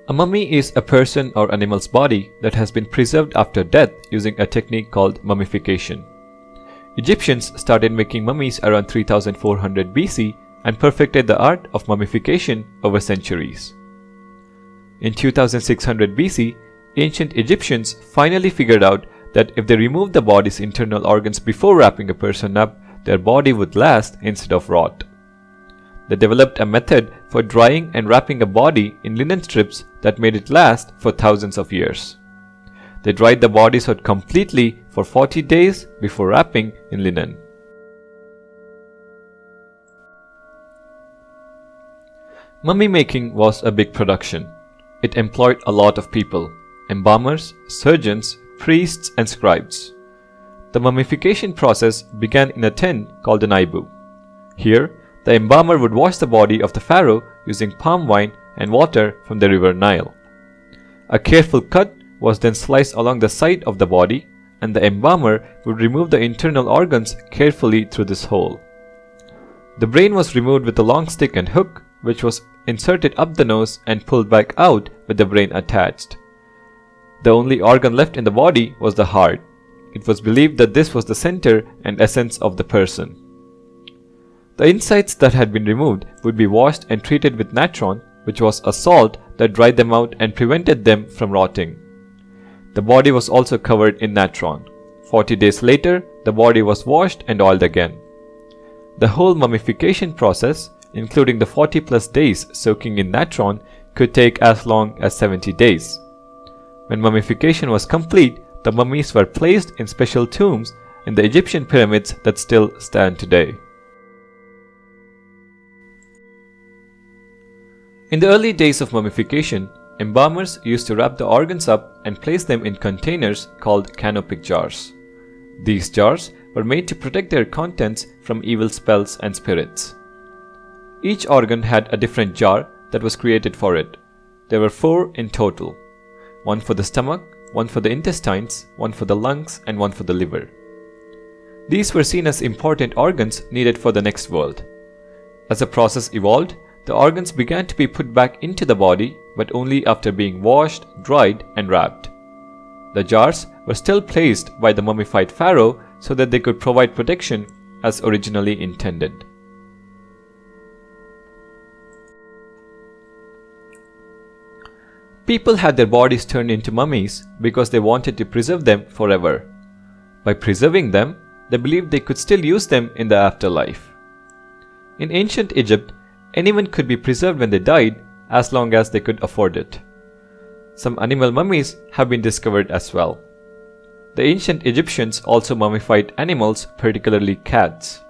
A mummy is a person or animal's body that has been preserved after death using a technique called mummification. Egyptians started making mummies around 3400 BC and perfected the art of mummification over centuries. In 2600 BC, ancient Egyptians finally figured out that if they removed the body's internal organs before wrapping a person up, their body would last instead of rot. They developed a method for drying and wrapping a body in linen strips that made it last for thousands of years. They dried the bodies out completely for 40 days before wrapping in linen. Mummy making was a big production. It employed a lot of people: embalmers, surgeons, priests, and scribes. The mummification process began in a tent called an ibu. Here, the embalmer would wash the body of the pharaoh using palm wine and water from the river Nile. A careful cut was then sliced along the side of the body, and the embalmer would remove the internal organs carefully through this hole. The brain was removed with a long stick and hook, which was inserted up the nose and pulled back out with the brain attached. The only organ left in the body was the heart. It was believed that this was the center and essence of the person. The insides that had been removed would be washed and treated with natron, which was a salt that dried them out and prevented them from rotting. The body was also covered in natron. 40 days later, the body was washed and oiled again. The whole mummification process, including the 40+ days soaking in natron, could take as long as 70 days. When mummification was complete, the mummies were placed in special tombs in the Egyptian pyramids that still stand today. In the early days of mummification, embalmers used to wrap the organs up and place them in containers called canopic jars. These jars were made to protect their contents from evil spells and spirits. Each organ had a different jar that was created for it. There were 4 in total: one for the stomach, one for the intestines, one for the lungs, and one for the liver. These were seen as important organs needed for the next world. As the process evolved, the organs began to be put back into the body, but only after being washed, dried, and wrapped. The jars were still placed by the mummified pharaoh so that they could provide protection as originally intended. People had their bodies turned into mummies because they wanted to preserve them forever. By preserving them, they believed they could still use them in the afterlife. In ancient Egypt, anyone could be preserved when they died as long as they could afford it. Some animal mummies have been discovered as well. The ancient Egyptians also mummified animals, particularly cats.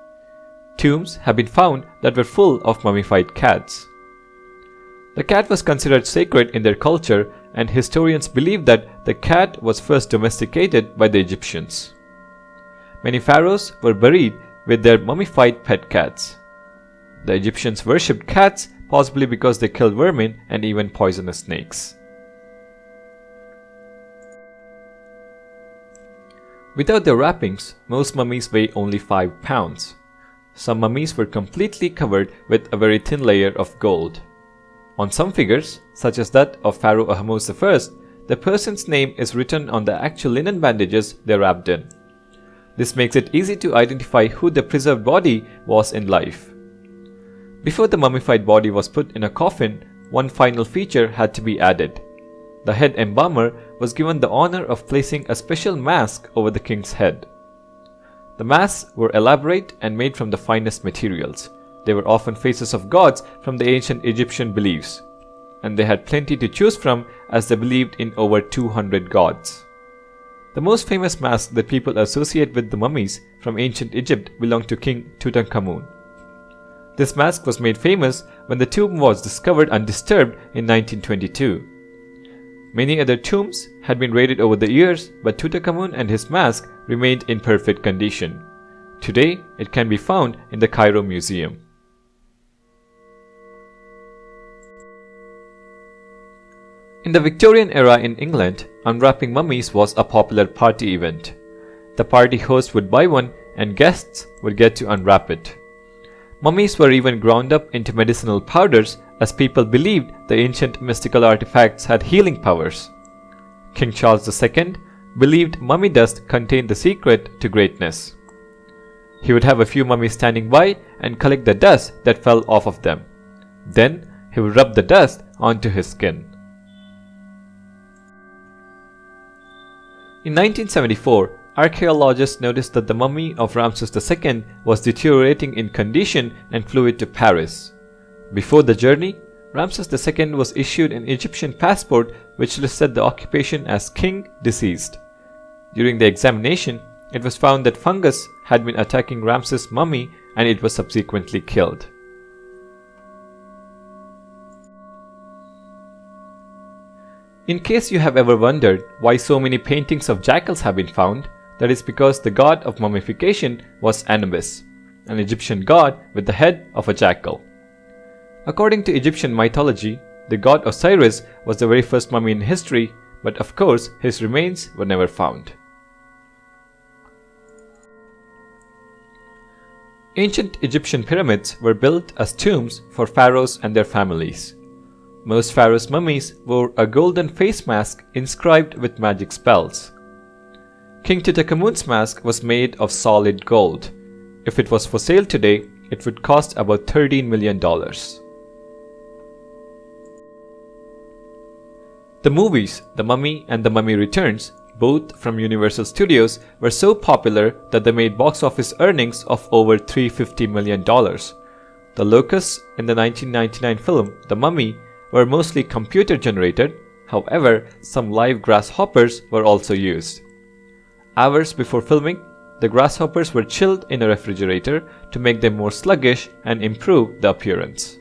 Tombs have been found that were full of mummified cats. The cat was considered sacred in their culture, and historians believe that the cat was first domesticated by the Egyptians. Many pharaohs were buried with their mummified pet cats. The Egyptians worshipped cats, possibly because they killed vermin and even poisonous snakes. Without their wrappings, most mummies weigh only 5 pounds. Some mummies were completely covered with a very thin layer of gold. On some figures, such as that of Pharaoh Ahmose I, the person's name is written on the actual linen bandages they wrapped in. This makes it easy to identify who the preserved body was in life. Before the mummified body was put in a coffin, one final feature had to be added. The head embalmer was given the honor of placing a special mask over the king's head. The masks were elaborate and made from the finest materials. They were often faces of gods from the ancient Egyptian beliefs, and they had plenty to choose from as they believed in over 200 gods. The most famous mask that people associate with the mummies from ancient Egypt belonged to King Tutankhamun. This mask was made famous when the tomb was discovered undisturbed in 1922. Many other tombs had been raided over the years, but Tutankhamun and his mask remained in perfect condition. Today, it can be found in the Cairo Museum. In the Victorian era in England, unwrapping mummies was a popular party event. The party host would buy one and guests would get to unwrap it. Mummies were even ground up into medicinal powders as people believed the ancient mystical artifacts had healing powers. King Charles II believed mummy dust contained the secret to greatness. He would have a few mummies standing by and collect the dust that fell off of them. Then he would rub the dust onto his skin. In 1974, archaeologists noticed that the mummy of Ramses II was deteriorating in condition and flew it to Paris. Before the journey, Ramses II was issued an Egyptian passport which listed the occupation as king deceased. During the examination, it was found that fungus had been attacking Ramses' mummy and it was subsequently killed. In case you have ever wondered why so many paintings of jackals have been found, that is because the god of mummification was Anubis, an Egyptian god with the head of a jackal. According to Egyptian mythology, the god Osiris was the very first mummy in history, but of course his remains were never found. Ancient Egyptian pyramids were built as tombs for pharaohs and their families. Most pharaohs' mummies wore a golden face mask inscribed with magic spells. King Tutankhamun's mask was made of solid gold. If it was for sale today, it would cost about $13 million. The movies The Mummy and The Mummy Returns, both from Universal Studios, were so popular that they made box office earnings of over $350 million. The locusts in the 1999 film The Mummy were mostly computer generated, however, some live grasshoppers were also used. Hours before filming, the grasshoppers were chilled in a refrigerator to make them more sluggish and improve the appearance.